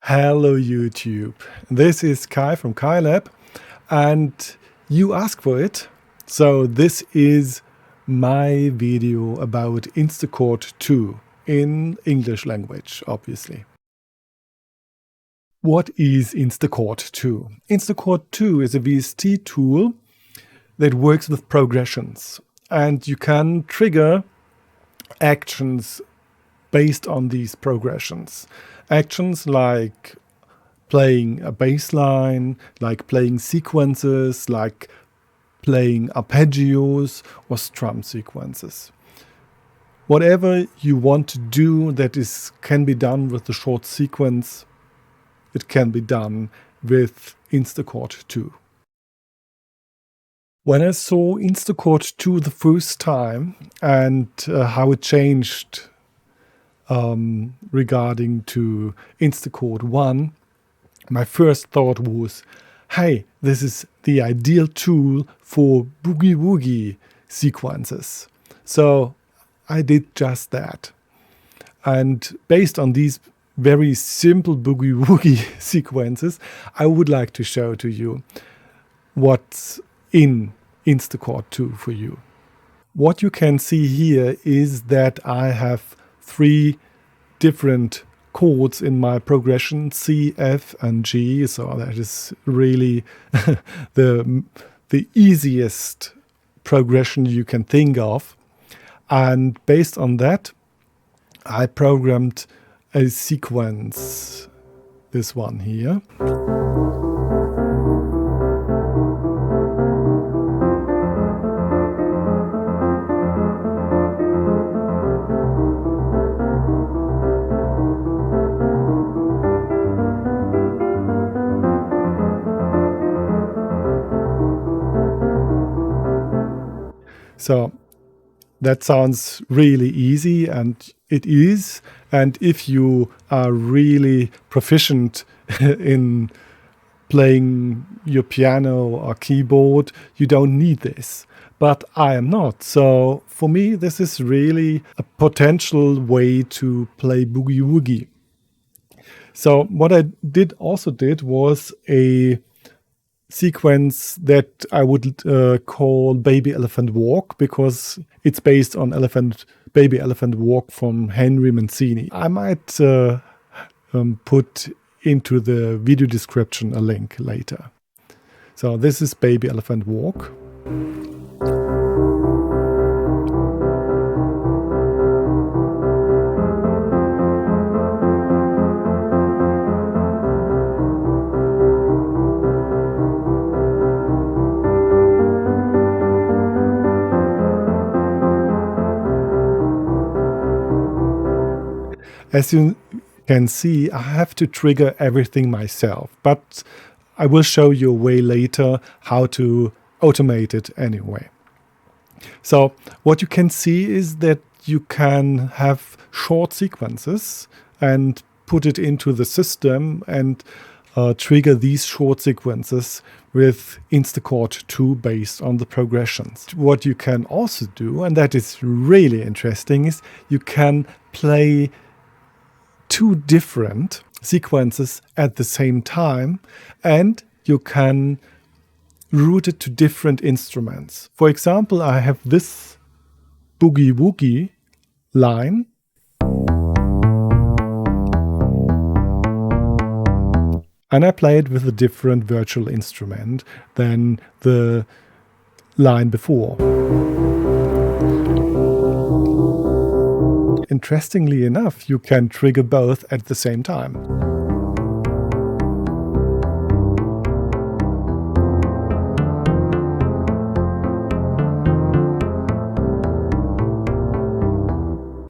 Hello YouTube, this is Kai from Kai Lab and you asked for it. So this is my video about InstaChord2 in English language, obviously. What is InstaChord2? InstaChord2 is a VST tool that works with progressions, and you can trigger actions based on these progressions. Actions like playing a bass line, like playing sequences, like playing arpeggios or strum sequences. Whatever you want to do that can be done with the short sequence, it can be done with InstaChord2. When I saw InstaChord2 the first time and how it changed regarding to InstaChord1, my first thought was, hey, this is the ideal tool for boogie-woogie sequences. So I did just that. And based on these very simple boogie-woogie sequences, I would like to show to you what's in InstaChord2 for you. What you can see here is that I have 3 different chords in my progression, C, F, and G. So that is really the easiest progression you can think of. And based on that, I programmed a sequence, this one here. So that sounds really easy, and it is. And if you are really proficient in playing your piano or keyboard, you don't need this. But I am not. So for me, this is really a potential way to play boogie-woogie. So what I also did was a sequence that I would call Baby Elephant Walk, because it's based on Baby Elephant Walk from Henry Mancini. I might put into the video description a link later. So this is Baby Elephant Walk. As you can see, I have to trigger everything myself, but I will show you a way later how to automate it anyway. So what you can see is that you can have short sequences and put it into the system and trigger these short sequences with InstaChord2 based on the progressions. What you can also do, and that is really interesting, is you can play 2 different sequences at the same time, and you can route it to different instruments. For example, I have this boogie-woogie line, and I play it with a different virtual instrument than the line before. Interestingly enough, you can trigger both at the same time.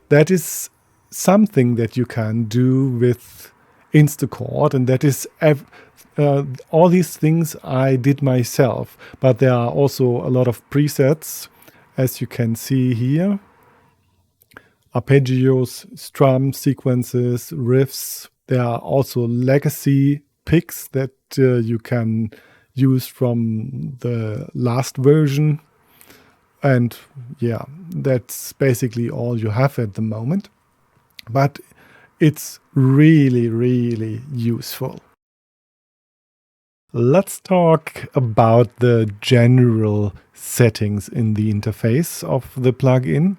That is something that you can do with InstaChord, and that is all these things I did myself, but there are also a lot of presets, as you can see here. Arpeggios, strum sequences, riffs. There are also legacy picks that you can use from the last version. And yeah, that's basically all you have at the moment. But it's really, really useful. Let's talk about the general settings in the interface of the plugin.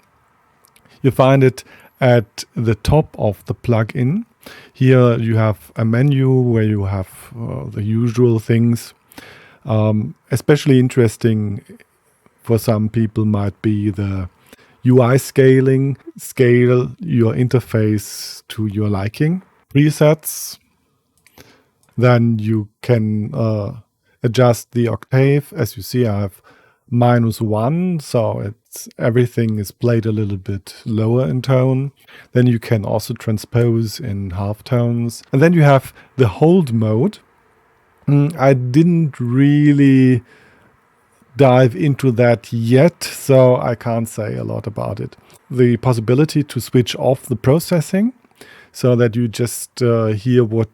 You find it at the top of the plugin. Here you have a menu where you have the usual things. Especially interesting for some people might be the UI scaling. Scale your interface to your liking. Presets. Then you can adjust the octave. As you see, I have -1, so everything is played a little bit lower in tone. Then you can also transpose in halftones. And then you have the hold mode. I didn't really dive into that yet, so I can't say a lot about it. The possibility to switch off the processing so that you just hear what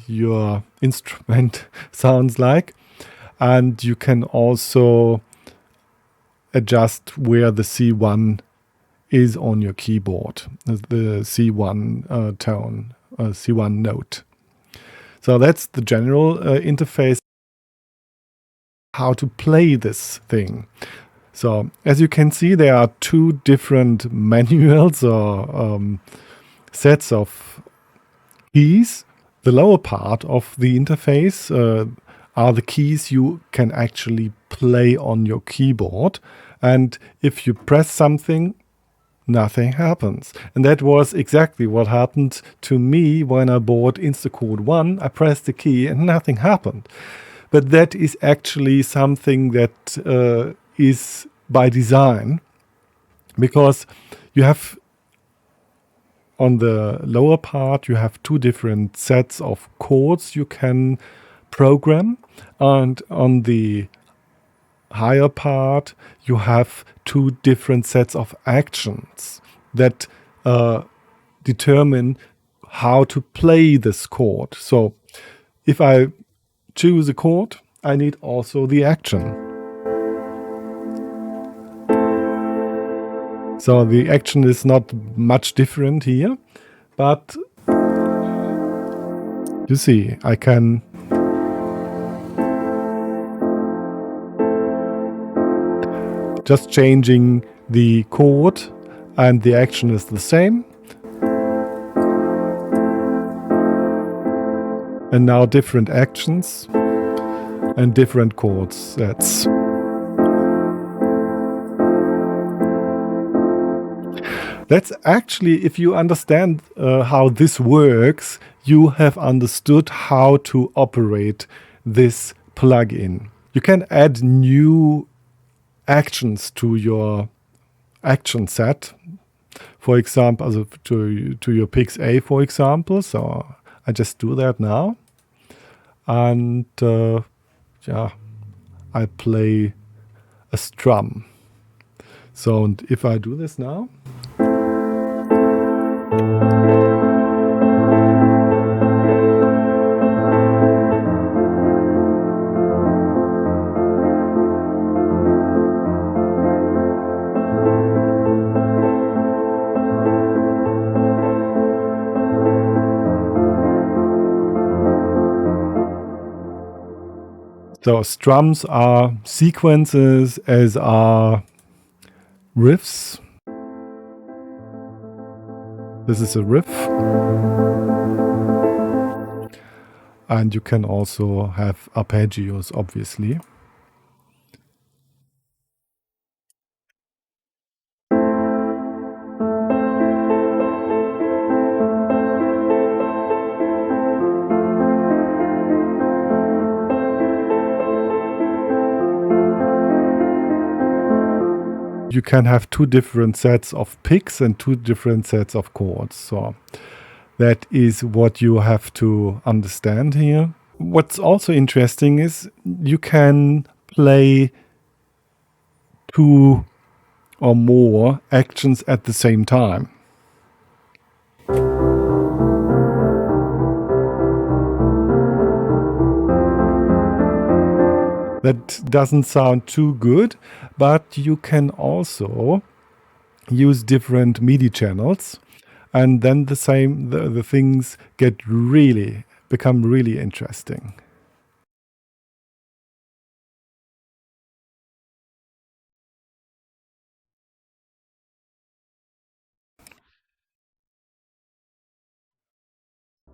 your instrument sounds like. And you can also adjust where the C1 is on your keyboard, the C1 tone, C1 note. So that's the general interface, how to play this thing. So as you can see, there are two different manuals or sets of keys. The lower part of the interface are the keys you can actually play on your keyboard. And if you press something, nothing happens. And that was exactly what happened to me when I bought InstaChord2. I pressed the key and nothing happened. But that is actually something that is by design, because you have on the lower part, you have two different sets of chords you can program. And on the higher part, you have two different sets of actions that determine how to play this chord. So if I choose a chord, I need also the action. So the action is not much different here, but you see, I can just changing the chord and the action is the same. And now different actions and different chord sets. That's actually, if you understand how this works, you have understood how to operate this plugin. You can add new actions to your action set. For example, also to your picks A, for example. So I just do that now. And yeah, I play a strum. So and if I do this now, so strums are sequences, as are riffs. This is a riff. And you can also have arpeggios, obviously. You can have two different sets of picks and two different sets of chords. So that is what you have to understand here. What's also interesting is you can play two or more actions at the same time. That doesn't sound too good, but you can also use different MIDI channels And then the things become really interesting.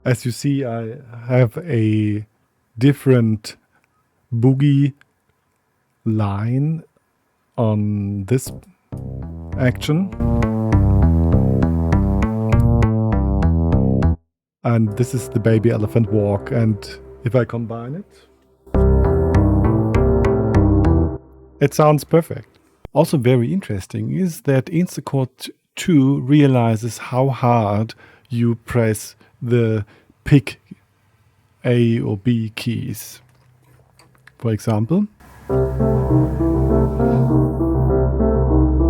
As you see, I have a different boogie line on this action. And this is the baby elephant walk. And if I combine it sounds perfect. Also very interesting is that InstaChord2 realizes how hard you press the pick A or B keys. For example,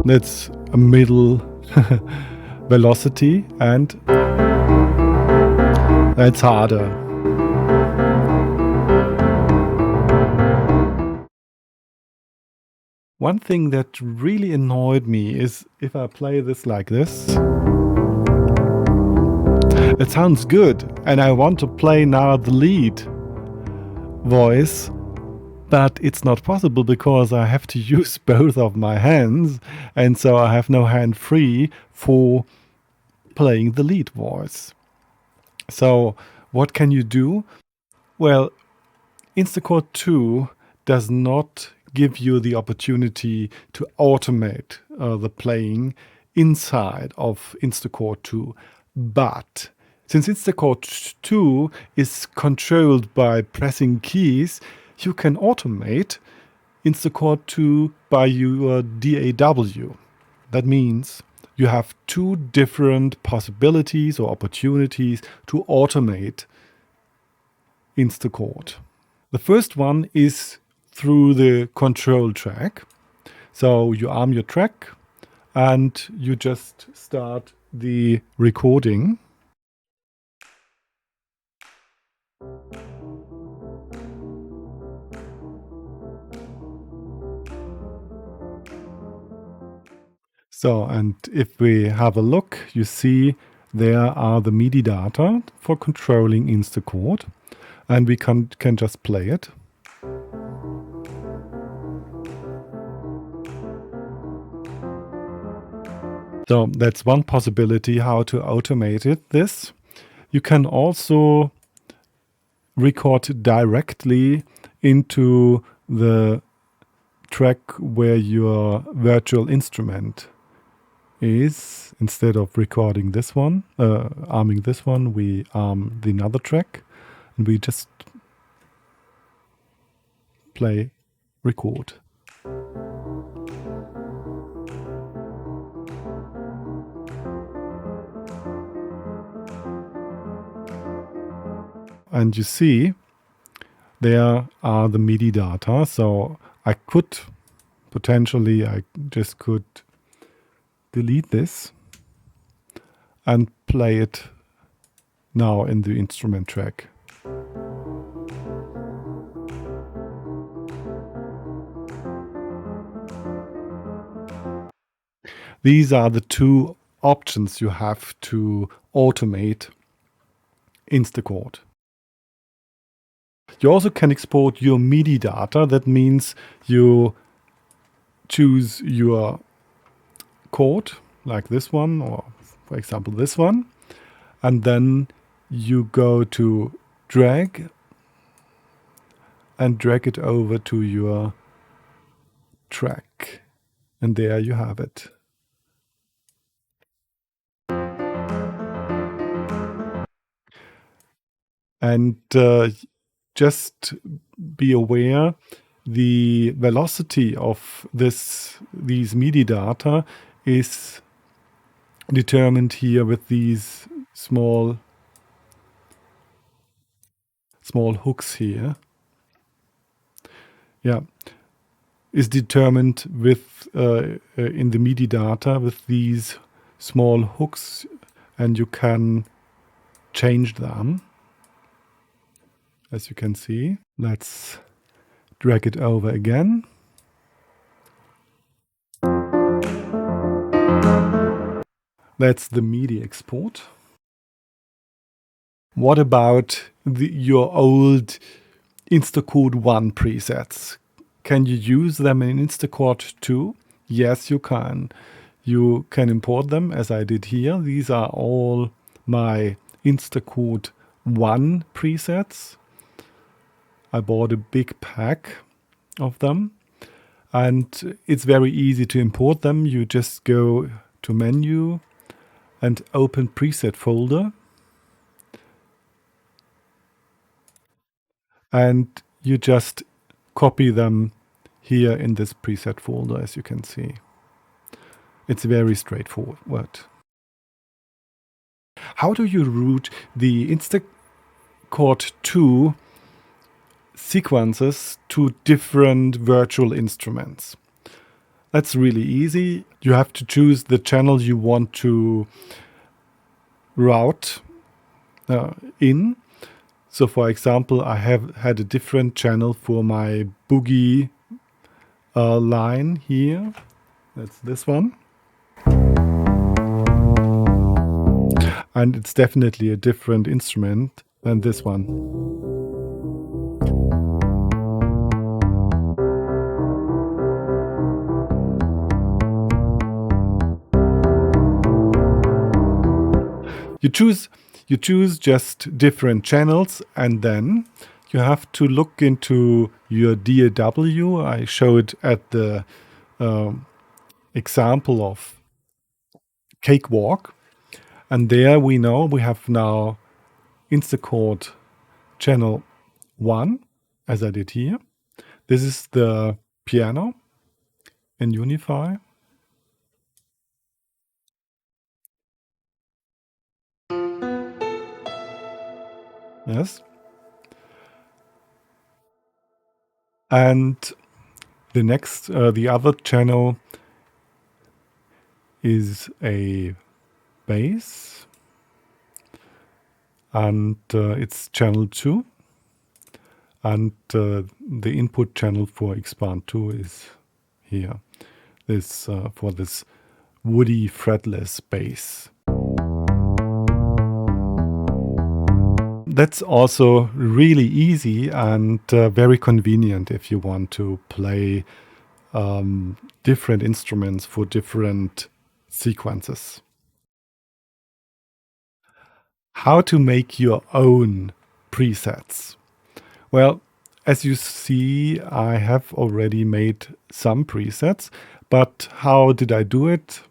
that's a middle velocity and that's harder. One thing that really annoyed me is if I play this like this. It sounds good, and I want to play now the lead voice, but it's not possible because I have to use both of my hands, and so I have no hand free for playing the lead voice. So what can you do? Well, InstaChord2 does not give you the opportunity to automate the playing inside of InstaChord2. But since InstaChord2 is controlled by pressing keys, you can automate InstaChord2 by your DAW. That means you have two different possibilities or opportunities to automate InstaChord. The first one is through the control track. So you arm your track and you just start the recording. So, and if we have a look, you see there are the MIDI data for controlling InstaChord, and we can just play it. So that's one possibility how to automate this. You can also record directly into the track where your virtual instrument is. Instead of recording this one, arming this one, we arm the another track and we just play record. And you see there are the MIDI data. So I could potentially, I just could delete this and play it now in the instrument track. These are the two options you have to automate InstaChord. You also can export your MIDI data. That means you choose your chord, like this one, or for example this one, and then you go to drag and drag it over to your track. And there you have it. And just be aware, the velocity of these MIDI data is determined here with these small hooks here. Yeah, is determined with in the MIDI data with these small hooks, and you can change them. As you can see, let's drag it over again. That's the MIDI export. What about your old InstaChord1 presets? Can you use them in InstaChord2? Yes, you can. You can import them as I did here. These are all my InstaChord1 presets. I bought a big pack of them and it's very easy to import them. You just go to menu and open preset folder and you just copy them here in this preset folder, as you can see. It's very straightforward. How do you route the InstaChord2 sequences to different virtual instruments? That's really easy. You have to choose the channel you want to route in. So for example, I have had a different channel for my boogie line here. That's this one. And it's definitely a different instrument than this one. You choose just different channels and then you have to look into your DAW. I showed at the example of Cakewalk. And there we know we have now InstaChord channel 1, as I did here. This is the piano in Unify. Yes. And the next, the other channel is a bass. And it's channel 2. And the input channel for Expand 2 is here. This for this woody fretless bass. That's also really easy and very convenient if you want to play different instruments for different sequences. How to make your own presets? Well, as you see, I have already made some presets, but how did I do it?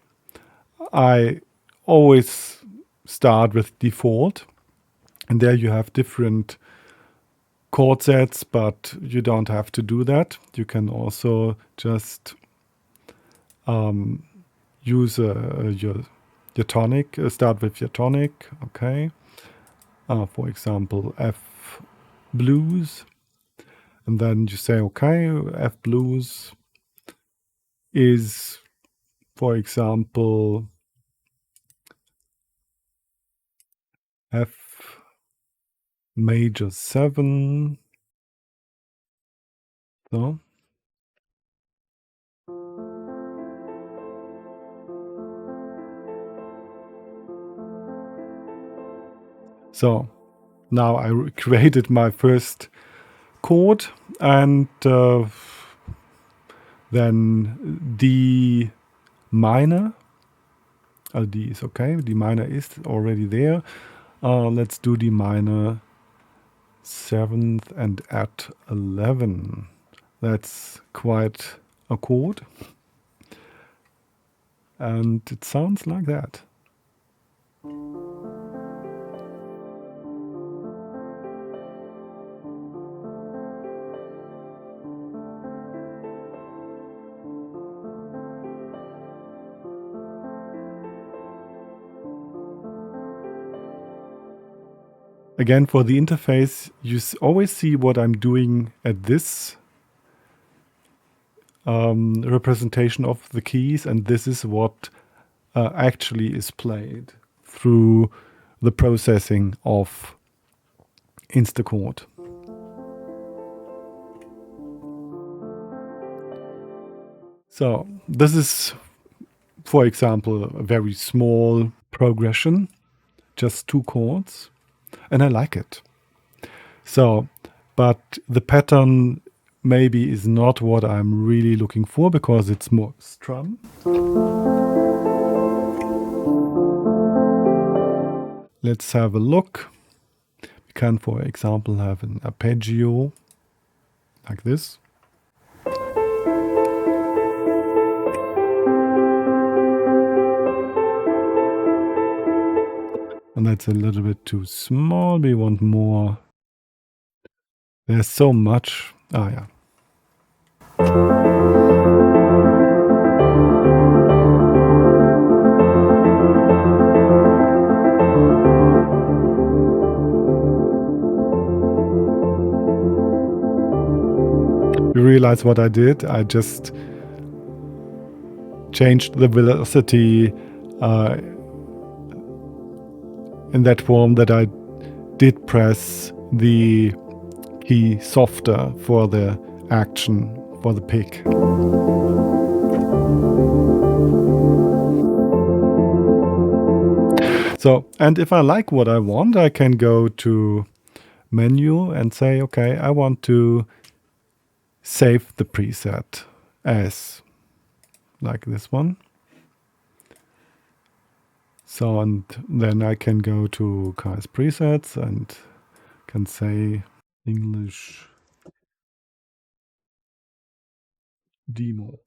I always start with default, and there you have different chord sets, but you don't have to do that. You can also just use your tonic, start with your tonic, okay? For example, F blues. And then you say, okay, F blues is, for example, F major 7. So now I created my first chord and then D minor. D is okay. D minor is already there. Let's do D minor 7th and add 11. That's quite a chord. And it sounds like that. Again, for the interface, you always see what I'm doing at this representation of the keys, and this is what actually is played through the processing of InstaChord. So this is, for example, a very small progression, just 2 chords, and I like it. So, but the pattern maybe is not what I'm really looking for because it's more strum. Let's have a look. We can, for example, have an arpeggio like this. And that's a little bit too small. We want more. There's so much. Ah, yeah. You realize what I did? I just changed the velocity in that form that I did press the key softer for the action, for the pick. So, and if I like what I want, I can go to menu and say, okay, I want to save the preset as like this one. So, and then I can go to Kai's presets and can say English demo.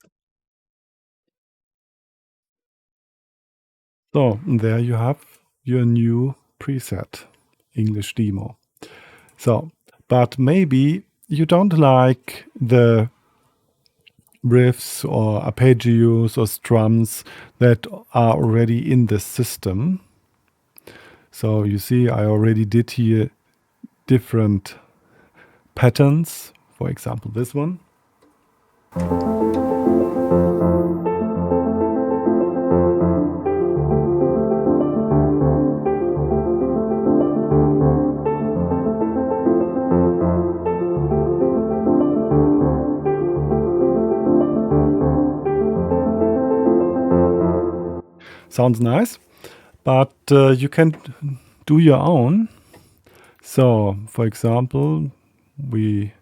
So, and there you have your new preset, English demo. So, but maybe you don't like the riffs or arpeggios or strums that are already in the system. So you see, I already did here different patterns. For example, this one. Sounds nice, but you can do your own. So, for example, we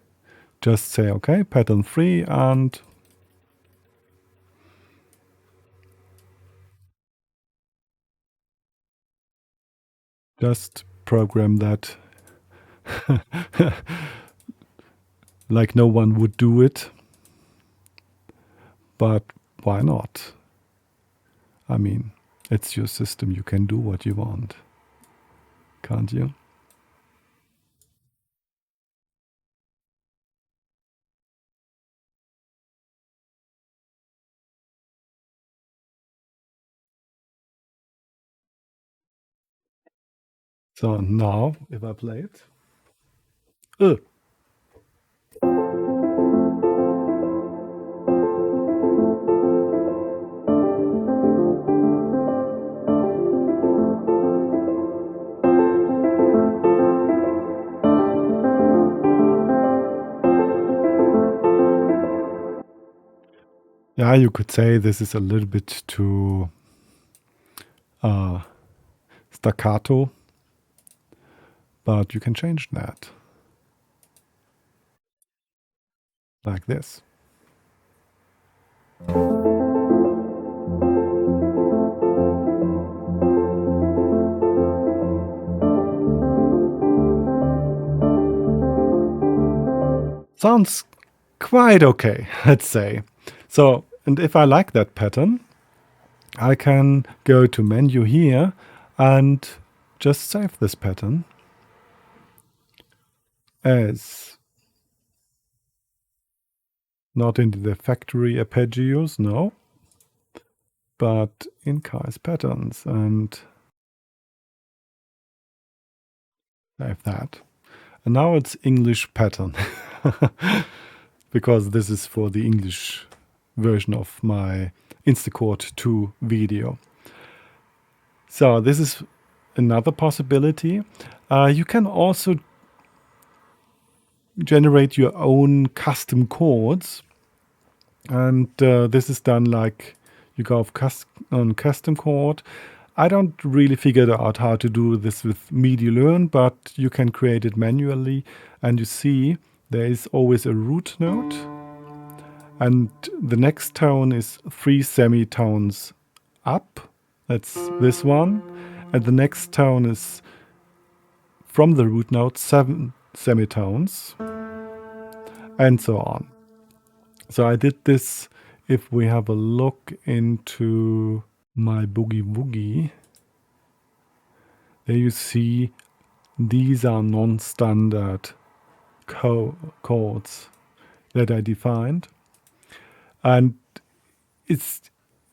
just say, okay, pattern 3 and just program that like no one would do it. But why not? I mean, it's your system. You can do what you want, can't you? So now, if I play it, yeah, you could say this is a little bit too staccato, but you can change that like this. Sounds quite okay, let's say. So, and if I like that pattern, I can go to menu here and just save this pattern as not in the factory arpeggios, no, but in Kai's patterns and save that. And now it's English pattern because this is for the English version of my InstaChord2 video. So this is another possibility. You can also generate your own custom chords, and this is done like you go on custom chord I don't really figure out how to do this with MIDI Learn, but you can create it manually. And you see there is always a root note. And the next tone is 3 semitones up. That's this one. And the next tone is from the root note 7 semitones. And so on. So I did this. If we have a look into my Boogie Woogie, there you see these are non-standard chords that I defined. And it's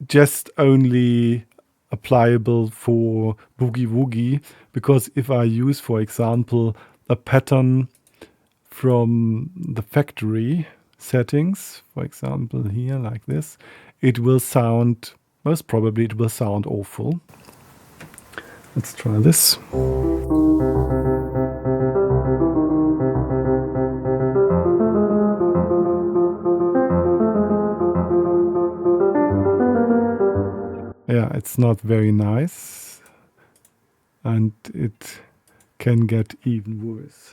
just only applicable for Boogie Woogie, because if I use, for example, a pattern from the factory settings, for example here like this, it will sound, most probably it will sound awful. Let's try this. Yeah, it's not very nice, and it can get even worse.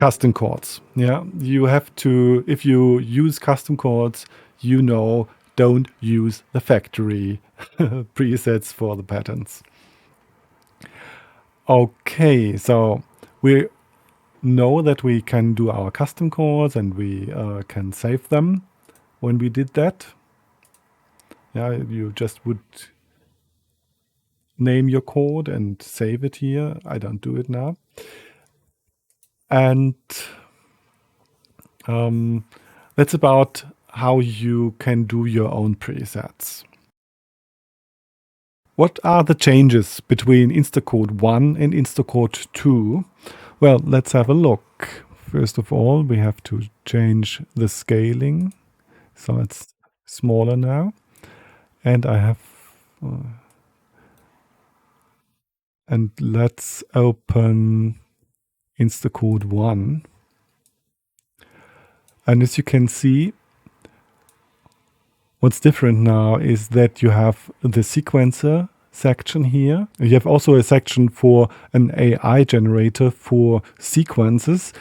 Custom chords. Yeah, you have to, if you use custom chords, you know, don't use the factory presets for the patterns. Okay, so we know that we can do our custom chords and we can save them. When we did that, yeah, you just would name your chord and save it here. I don't do it now. And that's about how you can do your own presets. What are the changes between InstaChord1 and InstaChord2? Well, let's have a look. First of all, we have to change the scaling. So it's smaller now. And I have... and let's open InstaChord1. And as you can see, what's different now is that you have the sequencer section here. You have also a section for an AI generator for sequences.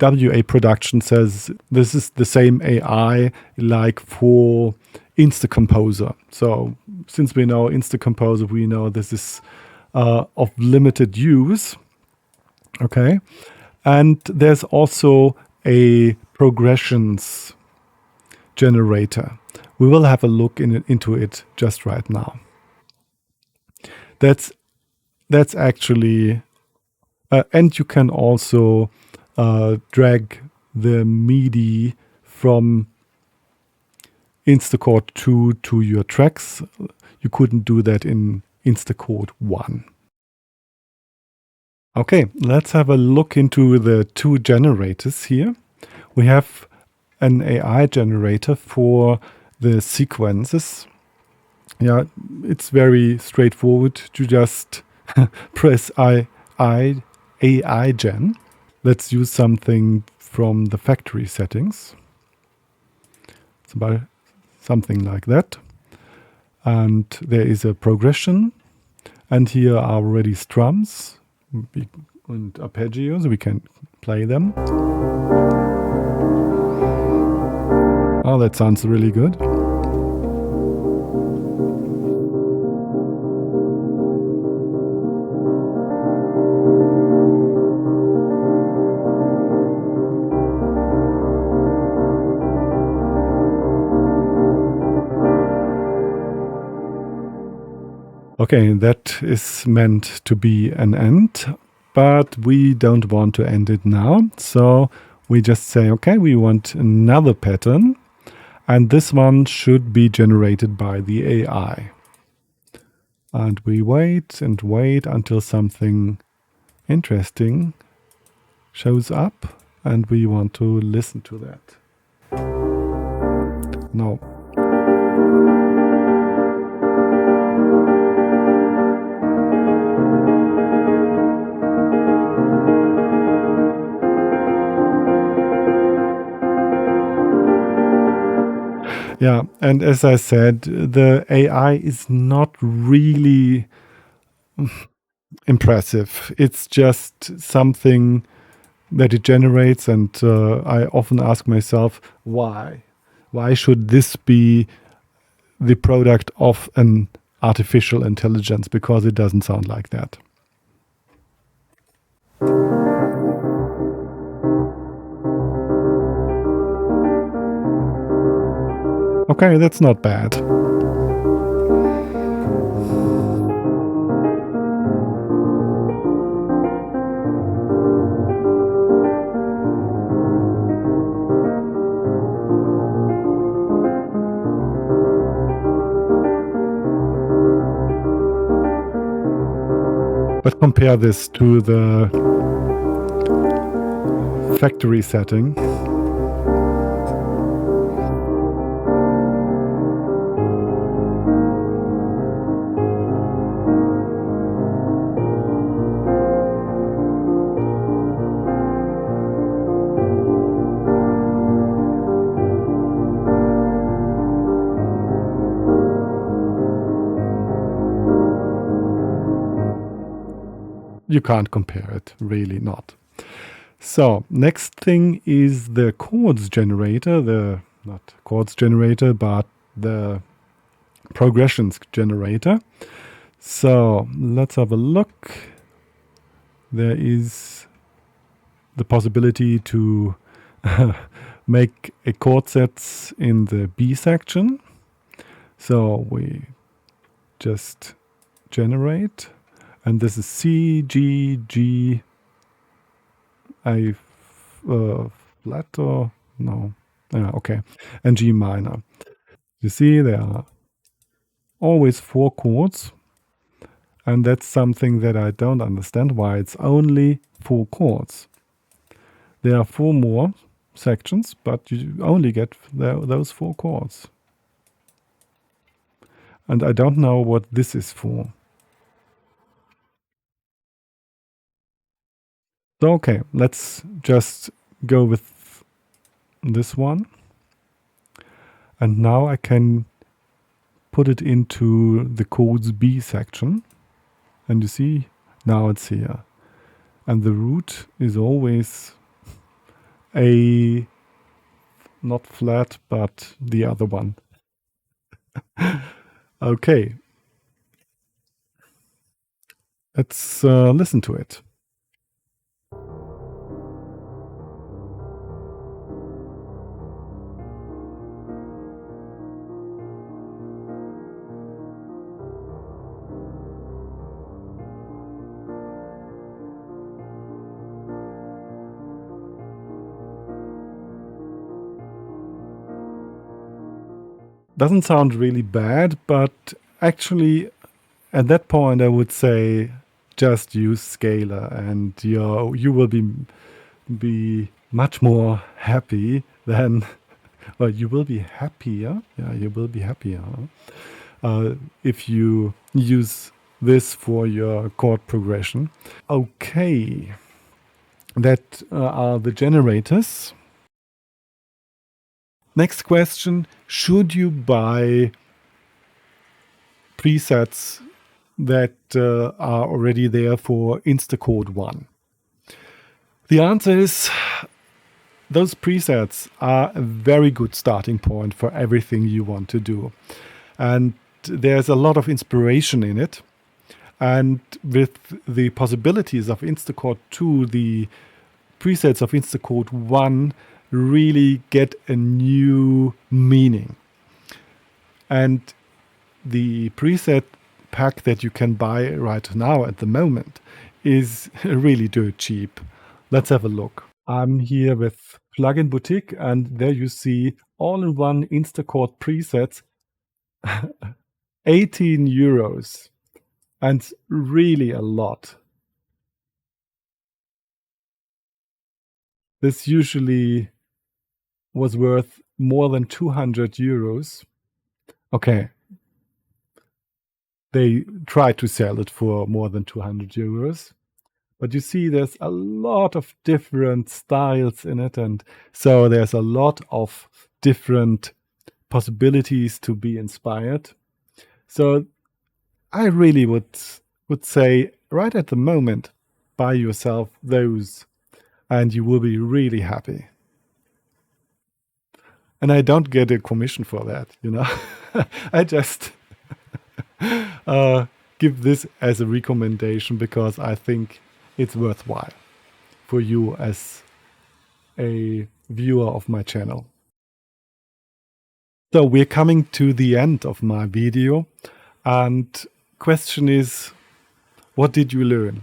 WA Production says this is the same AI like for InstaComposer. So since we know InstaComposer, we know this is of limited use. Okay. And there's also a progressions generator. We will have a look into it just right now. That's actually, and you can also drag the MIDI from InstaChord2 to your tracks. You couldn't do that in InstaChord1. Okay, let's have a look into the two generators here. We have an AI generator for the sequences. Yeah, it's very straightforward to just press AI gen. Let's use something from the factory settings. It's about something like that. And there is a progression. And here are already strums and arpeggios. We can play them. Oh, that sounds really good. Okay, that is meant to be an end, but we don't want to end it now. So we just say, okay, we want another pattern, and this one should be generated by the AI. And we wait and wait until something interesting shows up, and we want to listen to that. No. Yeah, and as I said, the AI is not really impressive. It's just something that it generates, and I often ask myself, why? Why should this be the product of an artificial intelligence? Because it doesn't sound like that. Okay, that's not bad. But compare this to the factory setting. You can't compare it, really not. So next thing is the chords generator, the not chords generator, but the progressions generator. So let's have a look. There is the possibility to make a chord sets in the B section. So we just generate, and this is C, G, G, A flat or no? Okay, and G minor. You see, there are always 4 chords, and that's something that I don't understand why it's only 4 chords. There are 4 more sections, but you only get those 4 chords. And I don't know what this is for. So, okay, let's just go with this one. And now I can put it into the chords B section. And you see, now it's here. And the root is always a, not flat, but the other one. Okay. Let's listen to it. Doesn't sound really bad, but actually at that point I would say just use scalar, and you will be much more happy than, well, you will be happier. Yeah, you will be happier if you use this for your chord progression. Okay, that are the generators. Next question, should you buy presets that are already there for InstaChord2? The answer is those presets are a very good starting point for everything you want to do. And there's a lot of inspiration in it. And with the possibilities of InstaChord2, the presets of InstaChord1 really get a new meaning. And the preset pack that you can buy right now at the moment is really dirt cheap. Let's have a look. I'm here with Plugin Boutique, and there you see all-in-one InstaChord presets, 18 euros, and really a lot. This usually was worth more than 200 euros. Okay. They try to sell it for more than 200 euros. But you see, there's a lot of different styles in it. And so there's a lot of different possibilities to be inspired. So I really would say right at the moment, buy yourself those and you will be really happy. And I don't get a commission for that, you know. I just give this as a recommendation because I think it's worthwhile for you as a viewer of my channel. So we're coming to the end of my video, and question is, what did you learn?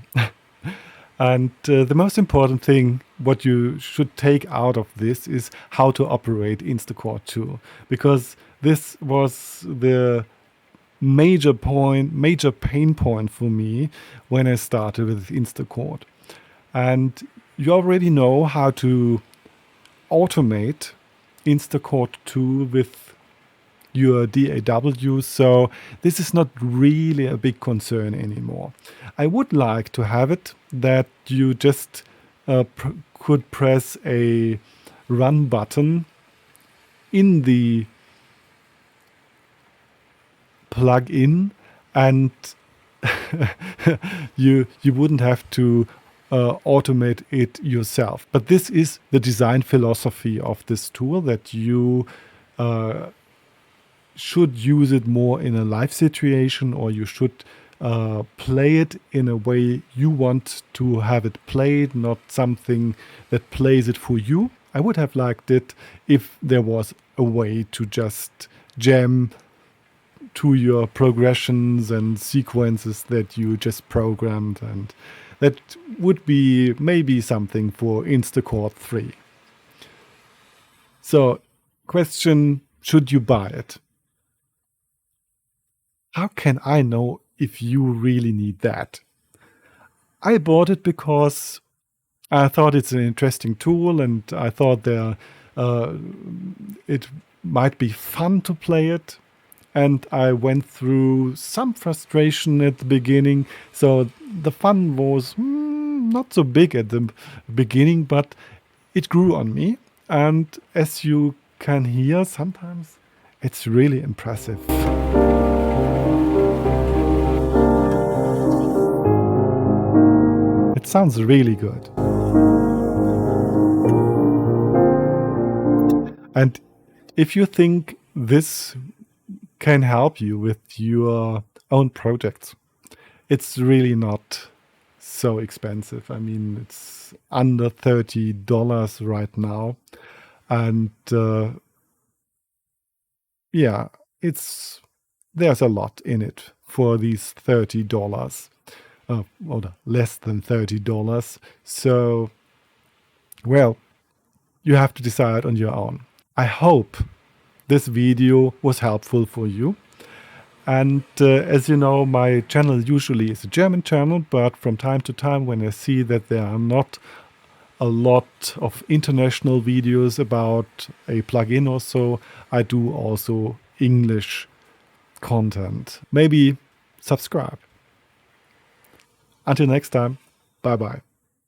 And the most important thing, what you should take out of this is how to operate InstaChord2, because this was the major pain point for me when I started with InstaChord. And you already know how to automate InstaChord2 with your DAW, so this is not really a big concern anymore. I would like to have it that you just could press a run button in the plug-in and you wouldn't have to automate it yourself. But this is the design philosophy of this tool, that you should use it more in a live situation, or you should play it in a way you want to have it played, not something that plays it for you. I would have liked it if there was a way to just jam to your progressions and sequences that you just programmed, and that would be maybe something for InstaChord3. So, question, should you buy it? How can I know if you really need that? I bought it because I thought it's an interesting tool, and I thought it might be fun to play it. And I went through some frustration at the beginning, so the fun was not so big at the beginning, but it grew on me. And as you can hear, sometimes it's really impressive. It sounds really good. And if you think this can help you with your own projects, it's really not so expensive. I mean, it's under $30 right now. And yeah, there's a lot in it for these $30. Or less than $30. So, well, you have to decide on your own. I hope this video was helpful for you. And as you know, my channel usually is a German channel, but from time to time, when I see that there are not a lot of international videos about a plugin or so, I do also English content. Maybe subscribe. Until next time, bye-bye.